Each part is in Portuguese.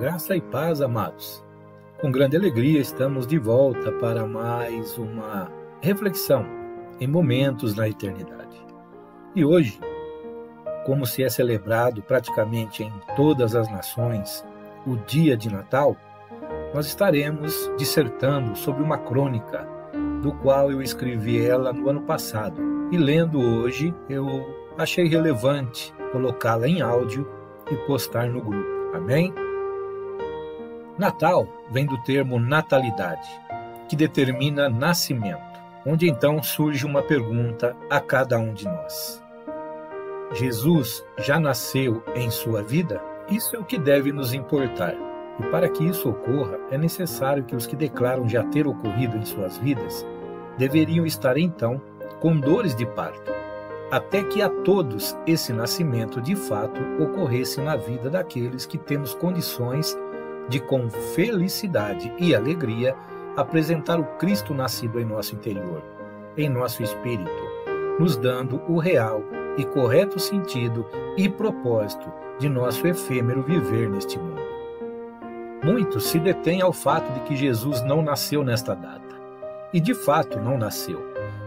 Graça e paz, amados. Com grande alegria estamos de volta para mais uma reflexão em momentos na eternidade. E hoje, como se é celebrado praticamente em todas as nações o dia de Natal, nós estaremos dissertando sobre uma crônica do qual eu escrevi ela no ano passado. E lendo hoje, eu achei relevante colocá-la em áudio e postar no grupo. Amém? Natal vem do termo natalidade, que determina nascimento, onde então surge uma pergunta a cada um de nós. Jesus já nasceu em sua vida? Isso é o que deve nos importar. E para que isso ocorra, é necessário que os que declaram já ter ocorrido em suas vidas deveriam estar então com dores de parto, até que a todos esse nascimento de fato ocorresse na vida daqueles que temos condições de com felicidade e alegria apresentar o Cristo nascido em nosso interior, em nosso espírito, nos dando o real e correto sentido e propósito de nosso efêmero viver neste mundo. Muitos se detêm ao fato de que Jesus não nasceu nesta data, e de fato não nasceu.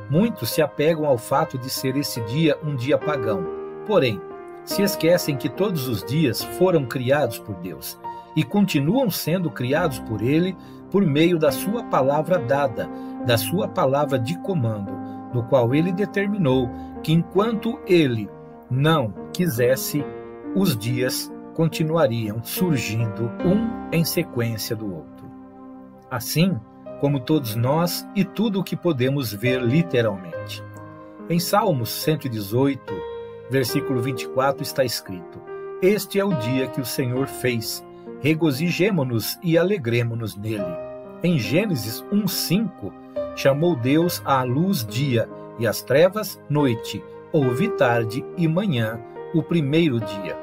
Muitos se apegam ao fato de ser esse dia um dia pagão, porém, se esquecem que todos os dias foram criados por Deus e continuam sendo criados por Ele por meio da sua palavra dada, da sua palavra de comando, do qual Ele determinou que enquanto Ele não quisesse, os dias continuariam surgindo um em sequência do outro. Assim como todos nós e tudo o que podemos ver literalmente. Em Salmos 118, versículo 24 está escrito: Este é o dia que o Senhor fez, regozijemo-nos e alegremo-nos nele. Em Gênesis 1:5, chamou Deus à luz dia, e às trevas noite, houve tarde e manhã, o primeiro dia.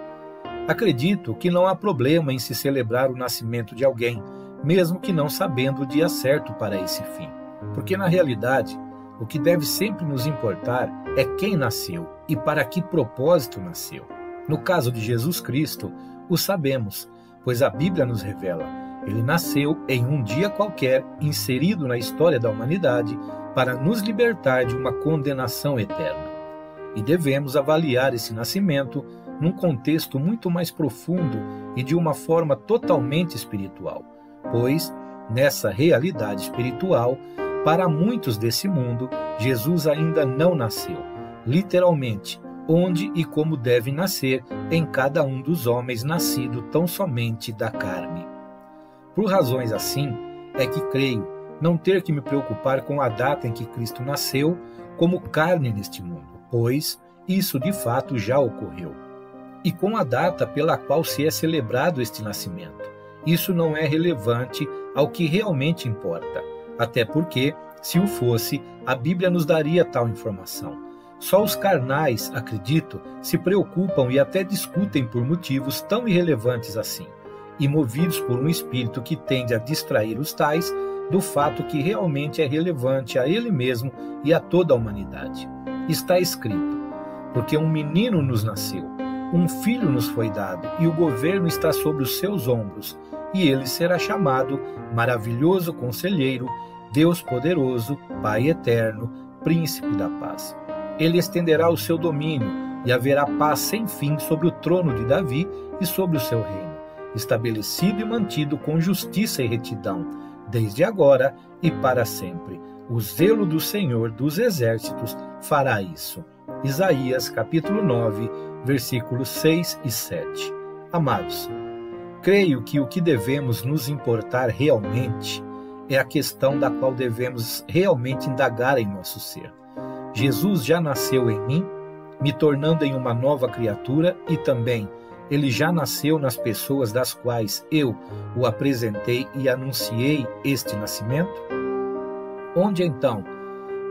Acredito que não há problema em se celebrar o nascimento de alguém, mesmo que não sabendo o dia certo para esse fim. Porque, na realidade, o que deve sempre nos importar é quem nasceu e para que propósito nasceu. No caso de Jesus Cristo, o sabemos, pois a Bíblia nos revela. Ele nasceu em um dia qualquer, inserido na história da humanidade, para nos libertar de uma condenação eterna. E devemos avaliar esse nascimento num contexto muito mais profundo e de uma forma totalmente espiritual, pois, nessa realidade espiritual, para muitos desse mundo, Jesus ainda não nasceu, literalmente, onde e como deve nascer em cada um dos homens nascido tão somente da carne. Por razões assim, é que creio não ter que me preocupar com a data em que Cristo nasceu como carne neste mundo, pois isso de fato já ocorreu. E com a data pela qual se é celebrado este nascimento. Isso não é relevante ao que realmente importa, até porque, se o fosse, a Bíblia nos daria tal informação. Só os carnais, acredito, se preocupam e até discutem por motivos tão irrelevantes assim, e movidos por um espírito que tende a distrair os tais do fato que realmente é relevante a ele mesmo e a toda a humanidade. Está escrito: porque um menino nos nasceu, um filho nos foi dado, e o governo está sobre os seus ombros, e ele será chamado Maravilhoso Conselheiro, Deus Poderoso, Pai Eterno, Príncipe da Paz. Ele estenderá o seu domínio, e haverá paz sem fim sobre o trono de Davi e sobre o seu reino, estabelecido e mantido com justiça e retidão, desde agora e para sempre. O zelo do Senhor dos Exércitos fará isso. Isaías capítulo 9, versículos 6 e 7. Amados, creio que o que devemos nos importar realmente é a questão da qual devemos realmente indagar em nosso ser. Jesus já nasceu em mim, me tornando em uma nova criatura, e também ele já nasceu nas pessoas das quais eu o apresentei e anunciei este nascimento? Onde então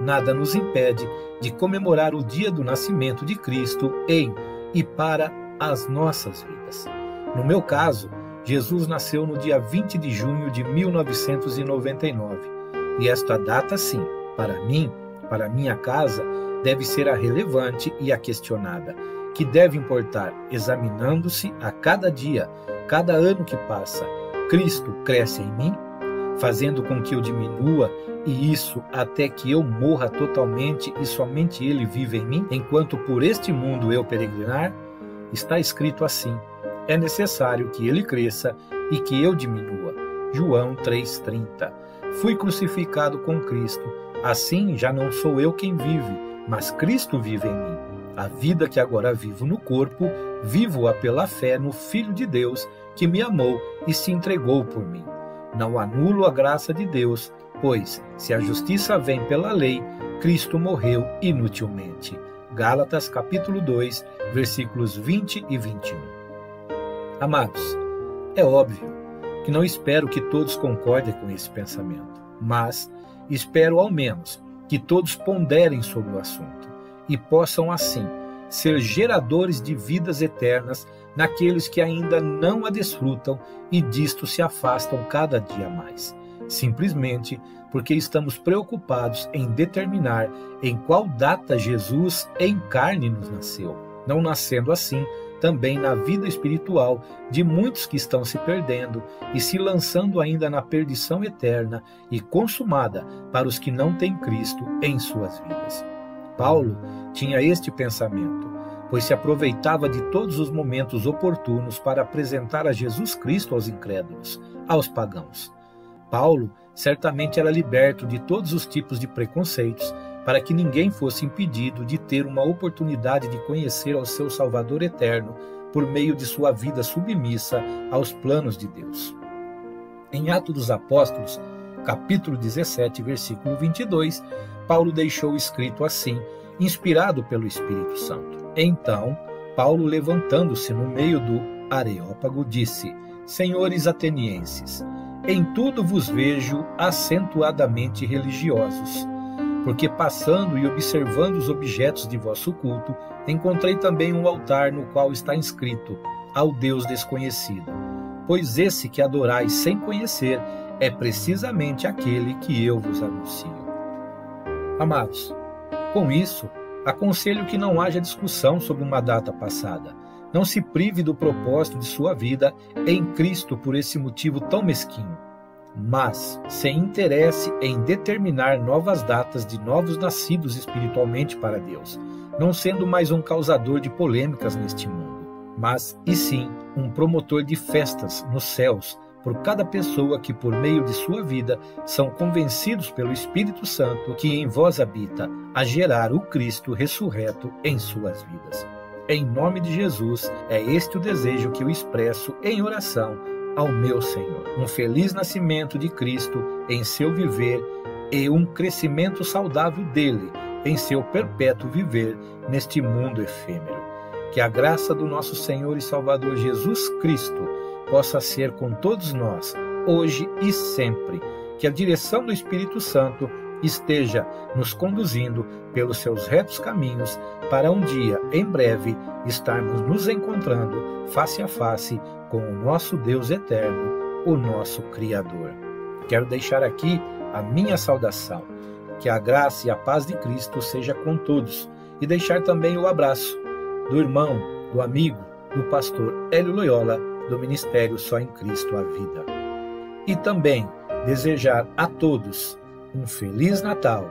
nada nos impede de comemorar o dia do nascimento de Cristo em e para as nossas vidas. No meu caso, Jesus nasceu no dia 20 de junho de 1999, e esta data, sim, para mim, para minha casa, deve ser a relevante e a questionada, que deve importar examinando-se a cada dia, cada ano que passa, Cristo cresce em mim, fazendo com que eu diminua, e isso até que eu morra totalmente e somente Ele vive em mim, enquanto por este mundo eu peregrinar? Está escrito assim: é necessário que Ele cresça e que eu diminua. João 3,30. Fui crucificado com Cristo, assim já não sou eu quem vive, mas Cristo vive em mim. A vida que agora vivo no corpo, vivo-a pela fé no Filho de Deus, que me amou e se entregou por mim. Não anulo a graça de Deus, pois, se a justiça vem pela lei, Cristo morreu inutilmente. Gálatas capítulo 2, versículos 20 e 21. Amados, é óbvio que não espero que todos concordem com esse pensamento, mas espero ao menos que todos ponderem sobre o assunto e possam, assim, ser geradores de vidas eternas naqueles que ainda não a desfrutam e disto se afastam cada dia mais, simplesmente porque estamos preocupados em determinar em qual data Jesus em carne nos nasceu, não nascendo assim também na vida espiritual de muitos que estão se perdendo e se lançando ainda na perdição eterna e consumada para os que não têm Cristo em suas vidas. Paulo tinha este pensamento, pois se aproveitava de todos os momentos oportunos para apresentar a Jesus Cristo aos incrédulos, aos pagãos. Paulo certamente era liberto de todos os tipos de preconceitos, para que ninguém fosse impedido de ter uma oportunidade de conhecer ao seu Salvador eterno por meio de sua vida submissa aos planos de Deus. Em Atos dos Apóstolos, capítulo 17, versículo 22, Paulo deixou escrito assim, inspirado pelo Espírito Santo. Então, Paulo, levantando-se no meio do Areópago, disse: Senhores atenienses, em tudo vos vejo acentuadamente religiosos, porque passando e observando os objetos de vosso culto, encontrei também um altar no qual está inscrito: ao Deus desconhecido. Pois esse que adorais sem conhecer é precisamente aquele que eu vos anuncio. Amados, com isso, aconselho que não haja discussão sobre uma data passada. Não se prive do propósito de sua vida em Cristo por esse motivo tão mesquinho. Mas se interesse em determinar novas datas de novos nascidos espiritualmente para Deus, não sendo mais um causador de polêmicas neste mundo, mas, e sim, um promotor de festas nos céus por cada pessoa que, por meio de sua vida, são convencidos pelo Espírito Santo que em vós habita, a gerar o Cristo ressurreto em suas vidas. Em nome de Jesus, é este o desejo que eu expresso em oração ao meu Senhor. Um feliz nascimento de Cristo em seu viver e um crescimento saudável dele em seu perpétuo viver neste mundo efêmero. Que a graça do nosso Senhor e Salvador Jesus Cristo possa ser com todos nós, hoje e sempre. Que a direção do Espírito Santo esteja nos conduzindo pelos seus retos caminhos para um dia, em breve, estarmos nos encontrando face a face com o nosso Deus eterno, o nosso Criador. Quero deixar aqui a minha saudação. Que a graça e a paz de Cristo seja com todos e deixar também o abraço do irmão, do amigo, do pastor Hélio Loyola, do Ministério Só em Cristo a Vida. E também desejar a todos um Feliz Natal,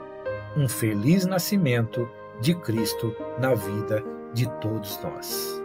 um feliz nascimento de Cristo na vida de todos nós.